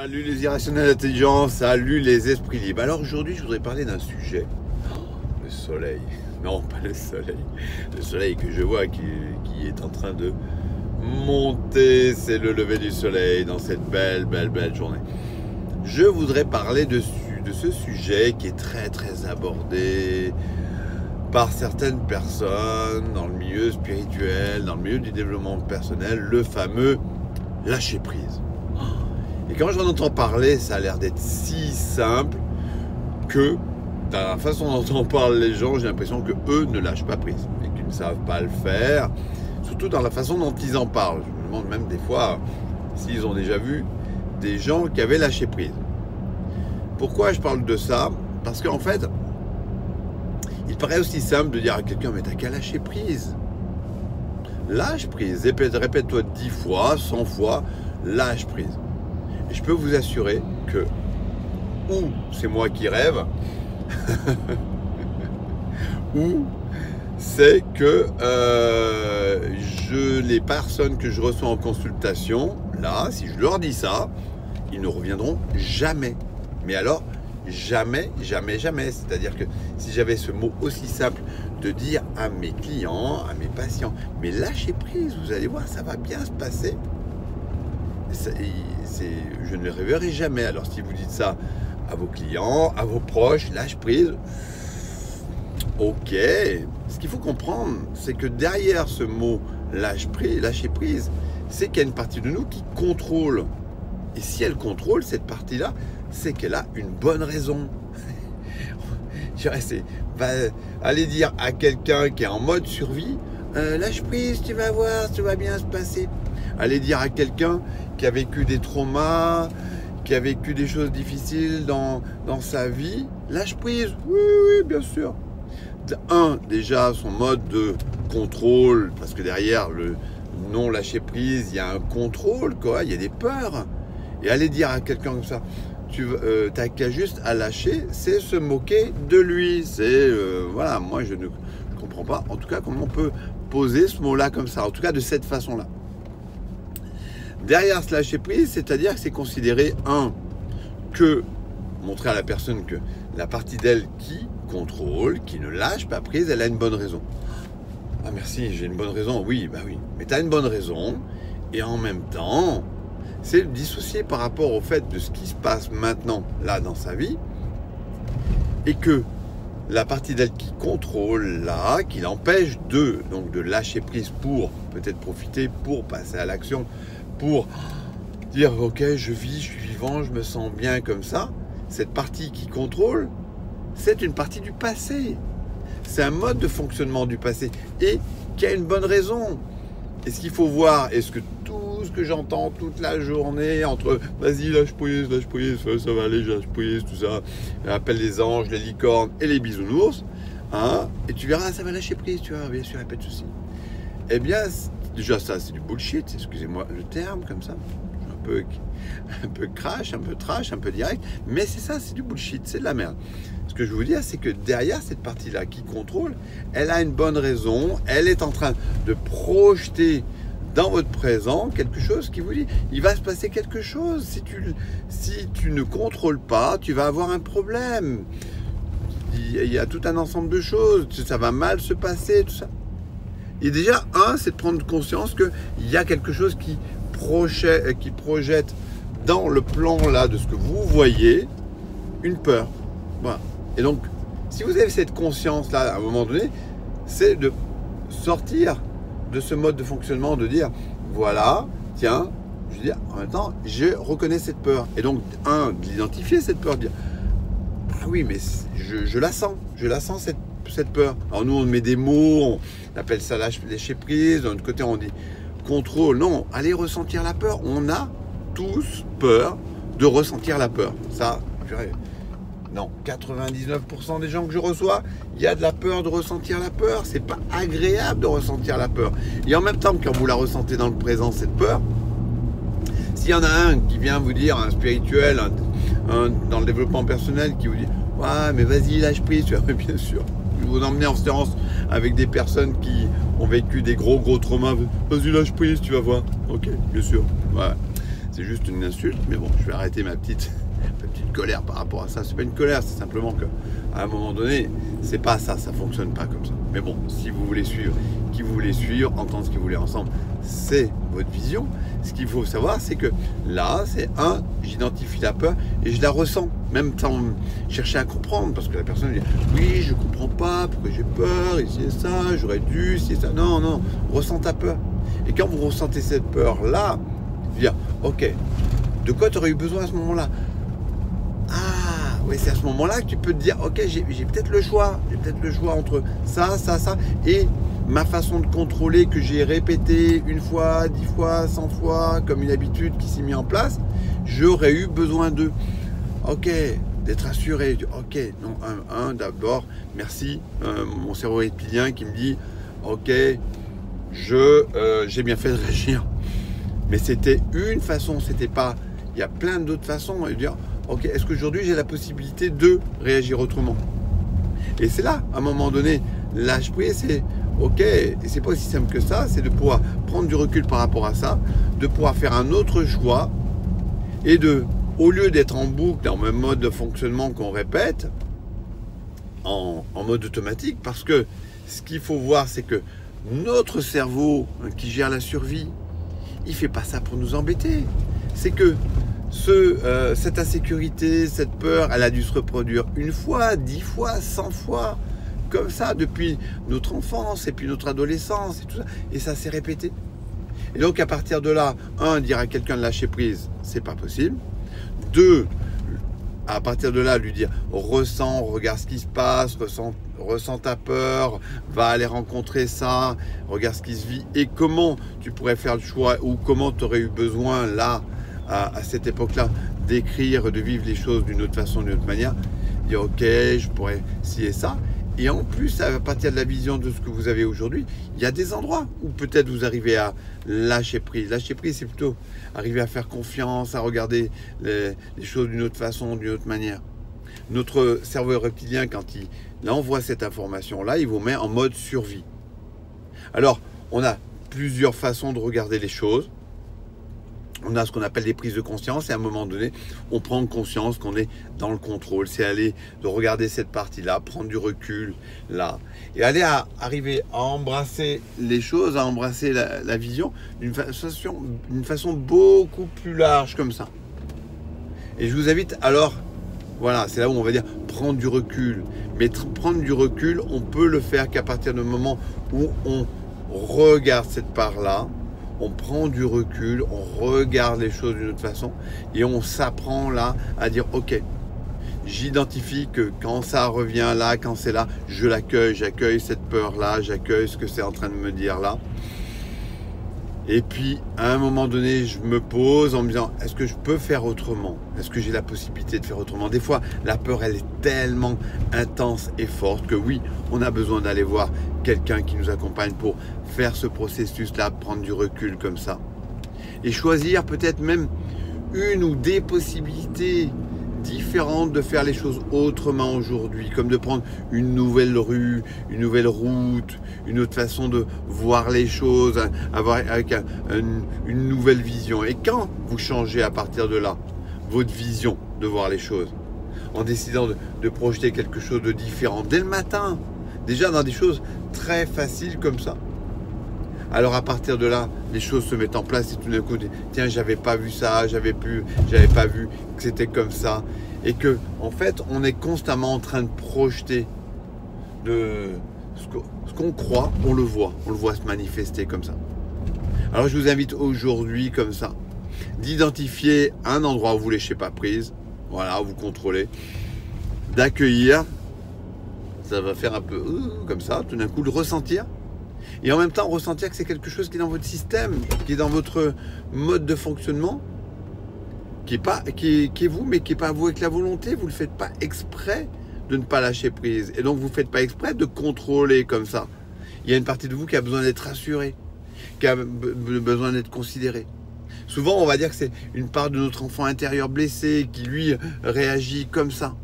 Salut les irrationnels intelligents, salut les esprits libres. Alors aujourd'hui, je voudrais parler d'un sujet. Le soleil. Non, pas le soleil. Le soleil que je vois qui est en train de monter. C'est le lever du soleil dans cette belle journée. Je voudrais parler de ce sujet qui est très abordé par certaines personnes dans le milieu spirituel, dans le milieu du développement personnel, le fameux lâcher prise. Et quand j'en entends parler, ça a l'air d'être si simple que, dans la façon dont on parle les gens, j'ai l'impression que eux ne lâchent pas prise et qu'ils ne savent pas le faire, surtout dans la façon dont ils en parlent. Je me demande même des fois s'ils ont déjà vu des gens qui avaient lâché prise. Pourquoi je parle de ça? Parce qu'en fait, il paraît aussi simple de dire à quelqu'un, mais t'as qu'à lâcher prise. Lâche prise, répète-toi 10 fois, 100 fois, lâche prise. Et je peux vous assurer que, ou c'est moi qui rêve, ou c'est que les personnes que je reçois en consultation, là, si je leur dis ça, ils ne reviendront jamais. Mais alors, jamais. C'est-à-dire que si j'avais ce mot aussi simple de dire à mes clients, à mes patients, mais lâchez prise, vous allez voir, ça va bien se passer. Je ne le rêverai jamais. Alors si vous dites ça à vos clients, à vos proches, lâche prise, ok. Ce qu'il faut comprendre, c'est que derrière ce mot lâcher prise, c'est qu'il y a une partie de nous qui contrôle. Et si elle contrôle cette partie-là, c'est qu'elle a une bonne raison. Aller dire à quelqu'un qui est en mode survie, lâche prise, tu vas voir, ça va bien se passer. Aller dire à quelqu'un qui a vécu des traumas, qui a vécu des choses difficiles dans sa vie, lâche prise, oui, bien sûr. Déjà, son mode de contrôle, parce que derrière le non lâcher prise, il y a un contrôle, quoi, il y a des peurs. Et aller dire à quelqu'un comme ça, t'as qu'à juste à lâcher, c'est se moquer de lui. C'est, voilà, moi je ne comprends pas, en tout cas, comment on peut poser ce mot-là comme ça, en tout cas de cette façon-là. Derrière ce lâcher prise, c'est-à-dire que c'est considéré, que montrer à la personne que la partie d'elle qui contrôle, qui ne lâche pas prise, elle a une bonne raison. Ah merci, j'ai une bonne raison, oui, mais tu as une bonne raison, et en même temps, c'est le dissocier par rapport au fait de ce qui se passe maintenant, là, dans sa vie, et que la partie d'elle qui contrôle, là, qui l'empêche de lâcher prise pour peut-être profiter, pour passer à l'action, pour dire ok, je vis, je suis vivant, je me sens bien comme ça. Cette partie qui contrôle, c'est une partie du passé. C'est un mode de fonctionnement du passé et qui a une bonne raison. Et ce qu'il faut voir, est-ce que tout ce que j'entends toute la journée entre vas-y, lâche prise, ça va aller, lâche prise, tout ça, appelle les anges, les licornes et les bisounours, et tu verras, ça va lâcher prise, tu vois, bien sûr, répète ceci. Eh bien, déjà ça c'est du bullshit, excusez-moi le terme comme ça, un peu crash, un peu trash, un peu direct, mais c'est ça, c'est du bullshit, c'est de la merde. Ce que je veux vous dire, c'est que derrière cette partie-là qui contrôle, elle a une bonne raison, elle est en train de projeter dans votre présent quelque chose qui vous dit, il va se passer quelque chose, si tu ne contrôles pas, tu vas avoir un problème, il y a tout un ensemble de choses, ça va mal se passer, tout ça. Et déjà, c'est de prendre conscience qu'il y a quelque chose qui projette dans le plan là de ce que vous voyez, une peur. Voilà. Et donc, si vous avez cette conscience-là, à un moment donné, c'est de sortir de ce mode de fonctionnement, de dire, voilà, tiens, je veux dire, en même temps, je reconnais cette peur. Et donc, de l'identifier cette peur, de dire, ah oui, mais je la sens cette peur. Alors nous, on met des mots, on appelle ça lâcher prise, d'un autre côté, on dit contrôle. Non, allez ressentir la peur. On a tous peur de ressentir la peur. Ça, non, 99% des gens que je reçois, il y a de la peur de ressentir la peur. C'est pas agréable de ressentir la peur. Et en même temps, quand vous la ressentez dans le présent, cette peur, s'il y en a un qui vient vous dire, un spirituel, dans le développement personnel, qui vous dit « Ouais, mais vas-y, lâche prise », tu vois, bien sûr. Je vous emmener en séance avec des personnes qui ont vécu des gros traumas. « Vas-y, lâche prise, tu vas voir. » Ok, bien sûr. Ouais. c'est juste une insulte, mais bon, je vais arrêter ma petite colère par rapport à ça. C'est pas une colère, c'est simplement que à un moment donné, c'est pas ça, ça fonctionne pas comme ça. Mais bon, si vous voulez suivre, qui vous voulez suivre, entendre ce que vous voulez ensemble, c'est votre vision. Ce qu'il faut savoir, c'est que là, c'est j'identifie la peur et je la ressens, même sans chercher à comprendre, parce que la personne dit oui, je comprends pas, pourquoi j'ai peur, ici et ça, j'aurais dû, si et ça. Non, non, ressens ta peur. Et quand vous ressentez cette peur-là, dire ok, de quoi tu aurais eu besoin à ce moment-là? Ah, oui, c'est à ce moment-là que tu peux te dire ok, j'ai peut-être le choix, entre ça, et ma façon de contrôler que j'ai répété 1 fois, 10 fois, 100 fois, comme une habitude qui s'est mise en place, j'aurais eu besoin de, ok, d'être assuré, ok, non, d'abord, merci, mon cerveau reptilien qui me dit, ok, j'ai bien fait de réagir, mais c'était une façon, c'était pas, il y a plein d'autres façons, et de dire, ok, est-ce qu'aujourd'hui j'ai la possibilité de réagir autrement? Et c'est là, à un moment donné, lâche prise, c'est ok, et c'est pas aussi simple que ça, c'est de pouvoir prendre du recul par rapport à ça, de pouvoir faire un autre choix, et au lieu d'être en boucle dans le même mode de fonctionnement qu'on répète, en mode automatique, parce que ce qu'il faut voir, c'est que notre cerveau qui gère la survie, il fait pas ça pour nous embêter. C'est que cette insécurité, cette peur, elle a dû se reproduire 1 fois, 10 fois, 100 fois, comme ça, depuis notre enfance et puis notre adolescence et tout ça. Et ça s'est répété. Et donc, à partir de là, dire à quelqu'un de lâcher prise, c'est pas possible. 2, à partir de là, lui dire, ressens, regarde ce qui se passe, ressens ta peur, va aller rencontrer ça, regarde ce qui se vit et comment tu pourrais faire le choix ou comment tu aurais eu besoin là, à cette époque-là, d'écrire, de vivre les choses d'une autre façon, d'une autre manière. Dire ok, je pourrais ci et ça. Et en plus, à partir de la vision de ce que vous avez aujourd'hui, il y a des endroits où peut-être vous arrivez à lâcher prise. Lâcher prise, c'est plutôt arriver à faire confiance, à regarder les choses d'une autre façon, d'une autre manière. Notre cerveau reptilien, quand il envoie cette information-là, il vous met en mode survie. Alors, on a plusieurs façons de regarder les choses. On a ce qu'on appelle des prises de conscience et à un moment donné, on prend conscience qu'on est dans le contrôle. C'est aller de regarder cette partie-là, prendre du recul là et aller arriver à embrasser les choses, à embrasser la vision d'une façon beaucoup plus large comme ça. Et je vous invite alors, voilà, c'est là où on va dire prendre du recul. Mais prendre du recul, on peut le faire qu'à partir du moment où on regarde cette part-là, on prend du recul, on regarde les choses d'une autre façon et on s'apprend là à dire ok, j'identifie que quand ça revient là, quand c'est là, je l'accueille, j'accueille cette peur là, j'accueille ce que c'est en train de me dire là. Et puis à un moment donné, je me pose en me disant est-ce que je peux faire autrement? Est-ce que j'ai la possibilité de faire autrement? Des fois, la peur, elle est tellement intense et forte que oui, on a besoin d'aller voir quelqu'un qui nous accompagne pour faire ce processus-là, prendre du recul comme ça. Et choisir peut-être même 1 ou des possibilités différentes de faire les choses autrement aujourd'hui, comme de prendre une nouvelle rue, une nouvelle route, une autre façon de voir les choses, avec une nouvelle vision. Et quand vous changez à partir de là, votre vision de voir les choses, en décidant de projeter quelque chose de différent dès le matin, déjà dans des choses très faciles comme ça, alors à partir de là, les choses se mettent en place et tout d'un coup, tiens, j'avais pas vu ça, j'avais pas vu que c'était comme ça. Et que, en fait, on est constamment en train de projeter ce qu'on croit, on le voit se manifester comme ça. Alors je vous invite aujourd'hui, comme ça, d'identifier un endroit où vous ne lâchez pas prise, voilà, où vous contrôlez, d'accueillir, ça va faire un peu comme ça, tout d'un coup, de ressentir. Et en même temps, ressentir que c'est quelque chose qui est dans votre système, qui est dans votre mode de fonctionnement, qui est vous, mais qui n'est pas vous avec la volonté. Vous ne le faites pas exprès de ne pas lâcher prise. Et donc, vous ne faites pas exprès de contrôler comme ça. Il y a une partie de vous qui a besoin d'être rassurée, qui a besoin d'être considérée. Souvent, on va dire que c'est une part de notre enfant intérieur blessé qui, lui, réagit comme ça.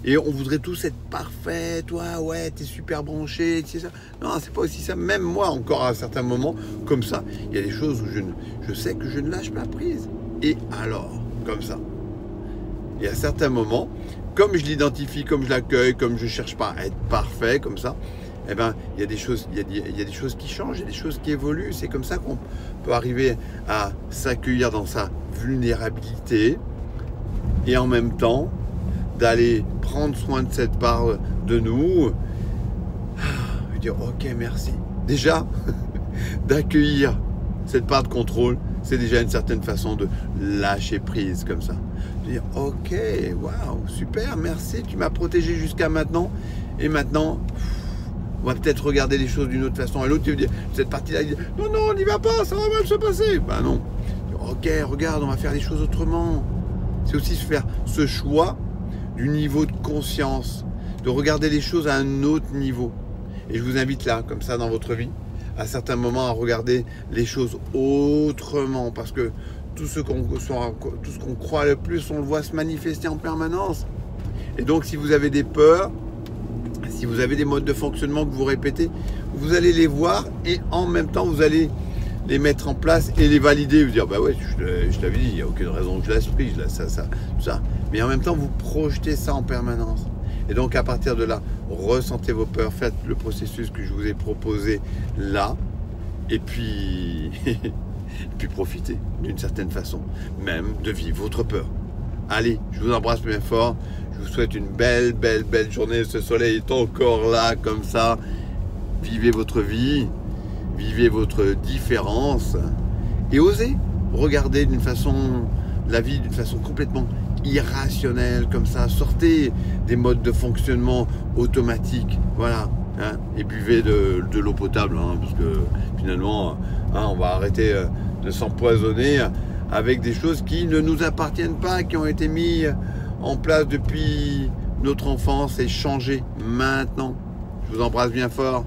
Et on voudrait tous être parfaits, toi, ouais, t'es super branché, tu sais ça. Non, c'est pas aussi ça. Même moi, encore à certains moments, comme ça, il y a des choses où je sais que je ne lâche pas prise. et alors, comme ça. Et à certains moments, comme je l'identifie, comme je l'accueille, comme je ne cherche pas à être parfait, comme ça, eh ben, il y a des choses qui changent, il y a des choses qui évoluent. C'est comme ça qu'on peut arriver à s'accueillir dans sa vulnérabilité et en même temps d'aller prendre soin de cette part de nous et dire ok, merci. Déjà, d'accueillir cette part de contrôle, c'est déjà une certaine façon de lâcher prise comme ça. De dire ok, waouh, super, merci, tu m'as protégé jusqu'à maintenant et maintenant on va peut-être regarder les choses d'une autre façon. Et l'autre, tu veux dire, cette partie-là, il dit non, non, on n'y va pas, ça va mal se passer. Ben non. Ok, regarde, on va faire les choses autrement. C'est aussi faire ce choix du niveau de conscience, de regarder les choses à un autre niveau. Et je vous invite là, comme ça, dans votre vie, à certains moments, à regarder les choses autrement. Parce que tout ce qu'on croit le plus, on le voit se manifester en permanence. Et donc, si vous avez des peurs, si vous avez des modes de fonctionnement que vous répétez, vous allez les voir et en même temps, vous allez les mettre en place et les valider. Vous dire, bah ouais, je t'avais dit, il n'y a aucune raison que je laisse prise, tout ça. Mais en même temps, vous projetez ça en permanence. Et donc, à partir de là, ressentez vos peurs, faites le processus que je vous ai proposé là, et puis, profitez d'une certaine façon, même de vivre votre peur. Allez, je vous embrasse bien fort. Je vous souhaite une belle journée. Ce soleil est encore là, comme ça. Vivez votre vie, vivez votre différence et osez regarder la vie d'une façon complètement irrationnelle, comme ça. Sortez des modes de fonctionnement automatiques, voilà. Hein, et buvez de l'eau potable, hein, parce que finalement, hein, on va arrêter de s'empoisonner avec des choses qui ne nous appartiennent pas, qui ont été mises en place depuis notre enfance et changées maintenant. Je vous embrasse bien fort.